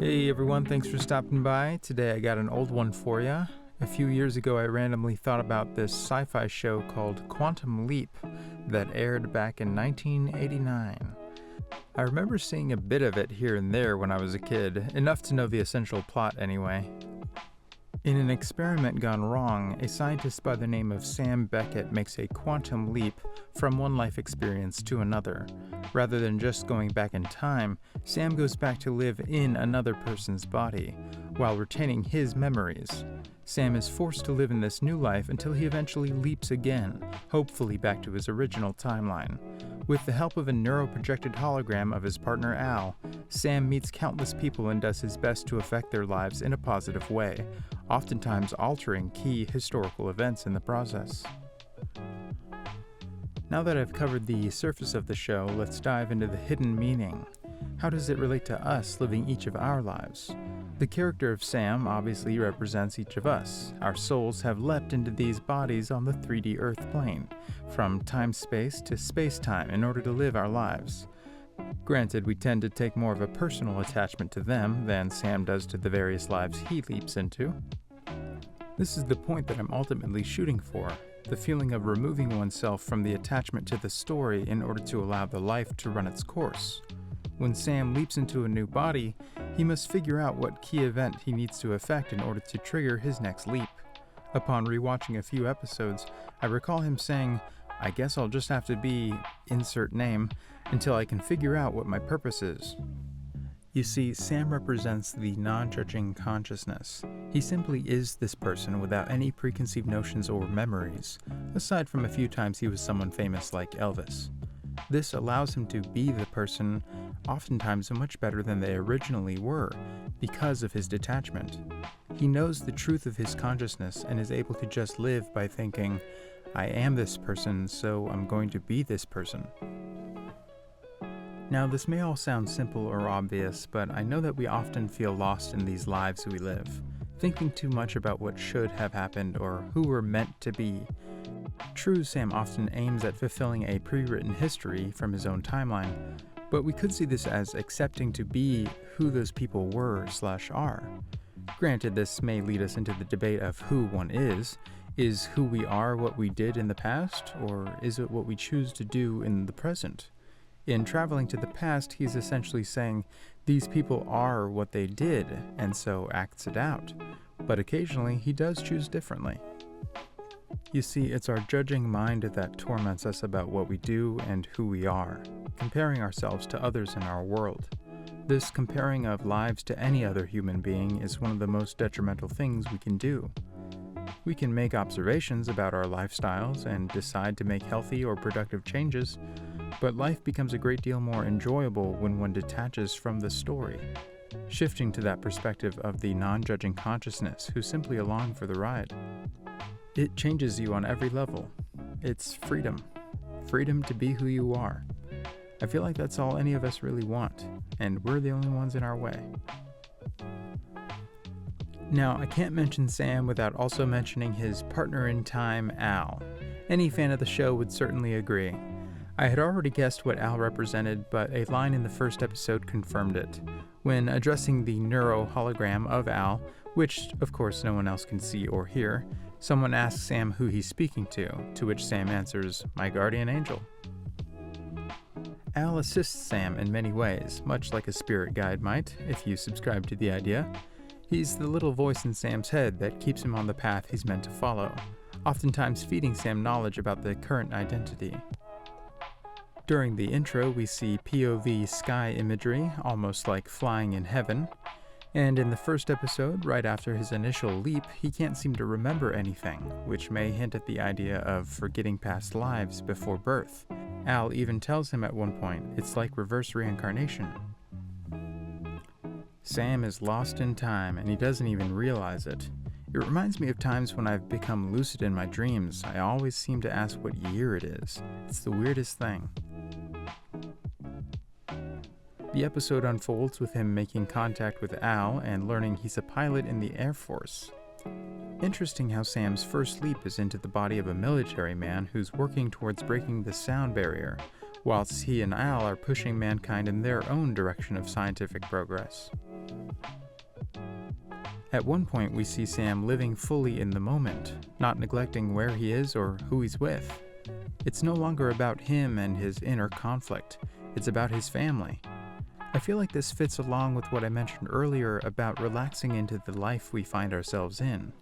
Hey everyone, thanks for stopping by. Today I got an old one for ya. A few years ago I randomly thought about this sci-fi show called Quantum Leap that aired back in 1989. I remember seeing a bit of it here and there when I was a kid, enough to know the essential plot anyway. In an experiment gone wrong, a scientist by the name of Sam Beckett makes a quantum leap from one life experience to another. Rather than just going back in time, Sam goes back to live in another person's body, while retaining his memories. Sam is forced to live in this new life until he eventually leaps again, hopefully back to his original timeline. With the help of a neuroprojected hologram of his partner Al, Sam meets countless people and does his best to affect their lives in a positive way, oftentimes altering key historical events in the process. Now that I've covered the surface of the show, let's dive into the hidden meaning. How does it relate to us living each of our lives? The character of Sam obviously represents each of us. Our souls have leapt into these bodies on the 3D Earth plane, from time-space to space-time in order to live our lives. Granted, we tend to take more of a personal attachment to them than Sam does to the various lives he leaps into. This is the point that I'm ultimately shooting for, the feeling of removing oneself from the attachment to the story in order to allow the life to run its course. When Sam leaps into a new body, he must figure out what key event he needs to affect in order to trigger his next leap. Upon rewatching a few episodes, I recall him saying, "I guess I'll just have to be insert name until I can figure out what my purpose is." You see, Sam represents the non-judging consciousness. He simply is this person without any preconceived notions or memories, aside from a few times he was someone famous like Elvis. This allows him to be the person, oftentimes much better than they originally were, because of his detachment. He knows the truth of his consciousness and is able to just live by thinking, "I am this person, so I'm going to be this person." Now, this may all sound simple or obvious, but I know that we often feel lost in these lives we live, thinking too much about what should have happened or who we're meant to be. True, Sam often aims at fulfilling a pre-written history from his own timeline, but we could see this as accepting to be who those people were/are. Granted, this may lead us into the debate of who one is. Is who we are what we did in the past, or is it what we choose to do in the present? In traveling to the past, he's essentially saying these people are what they did, and so acts it out. But occasionally, he does choose differently. You see, it's our judging mind that torments us about what we do and who we are, comparing ourselves to others in our world. This comparing of lives to any other human being is one of the most detrimental things we can do. We can make observations about our lifestyles and decide to make healthy or productive changes, but life becomes a great deal more enjoyable when one detaches from the story, shifting to that perspective of the non-judging consciousness who's simply along for the ride. It changes you on every level. It's freedom. Freedom to be who you are. I feel like that's all any of us really want, and we're the only ones in our way. Now, I can't mention Sam without also mentioning his partner in time, Al. Any fan of the show would certainly agree. I had already guessed what Al represented, but a line in the first episode confirmed it. When addressing the neuro-hologram of Al, which of course no one else can see or hear, someone asks Sam who he's speaking to which Sam answers, "My guardian angel." Al assists Sam in many ways, much like a spirit guide might, if you subscribe to the idea. He's the little voice in Sam's head that keeps him on the path he's meant to follow, oftentimes feeding Sam knowledge about the current identity. During the intro, we see POV sky imagery, almost like flying in heaven. And in the first episode, right after his initial leap, he can't seem to remember anything, which may hint at the idea of forgetting past lives before birth. Al even tells him at one point, it's like reverse reincarnation. Sam is lost in time, and he doesn't even realize it. It reminds me of times when I've become lucid in my dreams. I always seem to ask what year it is. It's the weirdest thing. The episode unfolds with him making contact with Al and learning he's a pilot in the Air Force. Interesting how Sam's first leap is into the body of a military man who's working towards breaking the sound barrier, whilst he and Al are pushing mankind in their own direction of scientific progress. At one point, we see Sam living fully in the moment, not neglecting where he is or who he's with. It's no longer about him and his inner conflict, it's about his family. I feel like this fits along with what I mentioned earlier about relaxing into the life we find ourselves in,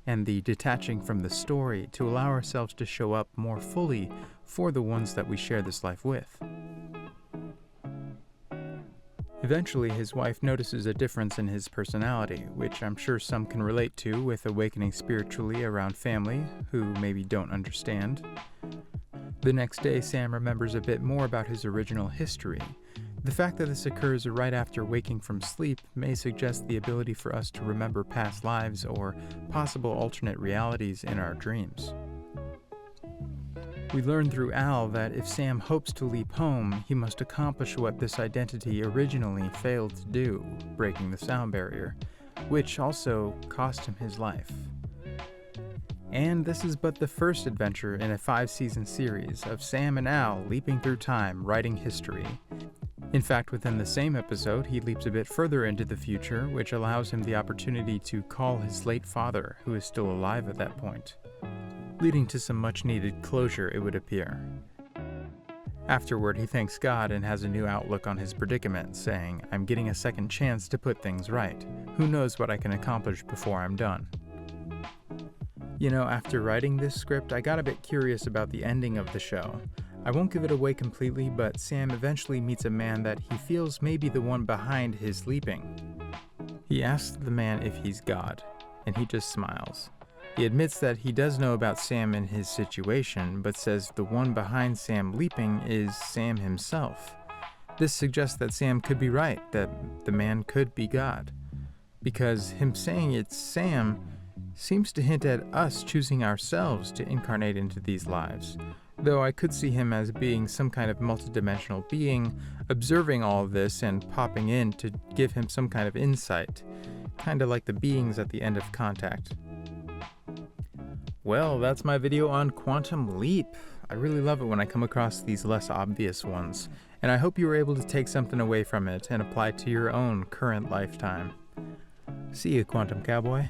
and the detaching from the story to allow ourselves to show up more fully for the ones that we share this life with. Eventually, his wife notices a difference in his personality, which I'm sure some can relate to with awakening spiritually around family who maybe don't understand. The next day, Sam remembers a bit more about his original history. The fact that this occurs right after waking from sleep may suggest the ability for us to remember past lives or possible alternate realities in our dreams. We learn through Al that if Sam hopes to leap home, he must accomplish what this identity originally failed to do, breaking the sound barrier, which also cost him his life. And this is but the first adventure in a 5-season series of Sam and Al leaping through time, writing history. In fact, within the same episode, he leaps a bit further into the future, which allows him the opportunity to call his late father, who is still alive at that point, leading to some much-needed closure, it would appear. Afterward, he thanks God and has a new outlook on his predicament, saying, "I'm getting a second chance to put things right. Who knows what I can accomplish before I'm done?" You know, after writing this script, I got a bit curious about the ending of the show. I won't give it away completely, but Sam eventually meets a man that he feels may be the one behind his leaping. He asks the man if he's God, and he just smiles. He admits that he does know about Sam and his situation, but says the one behind Sam leaping is Sam himself. This suggests that Sam could be right, that the man could be God. Because him saying it's Sam seems to hint at us choosing ourselves to incarnate into these lives, though I could see him as being some kind of multidimensional being, observing all of this and popping in to give him some kind of insight, kinda like the beings at the end of Contact. Well, that's my video on Quantum Leap. I really love it when I come across these less obvious ones, and I hope you were able to take something away from it and apply it to your own current lifetime. See you, Quantum Cowboy.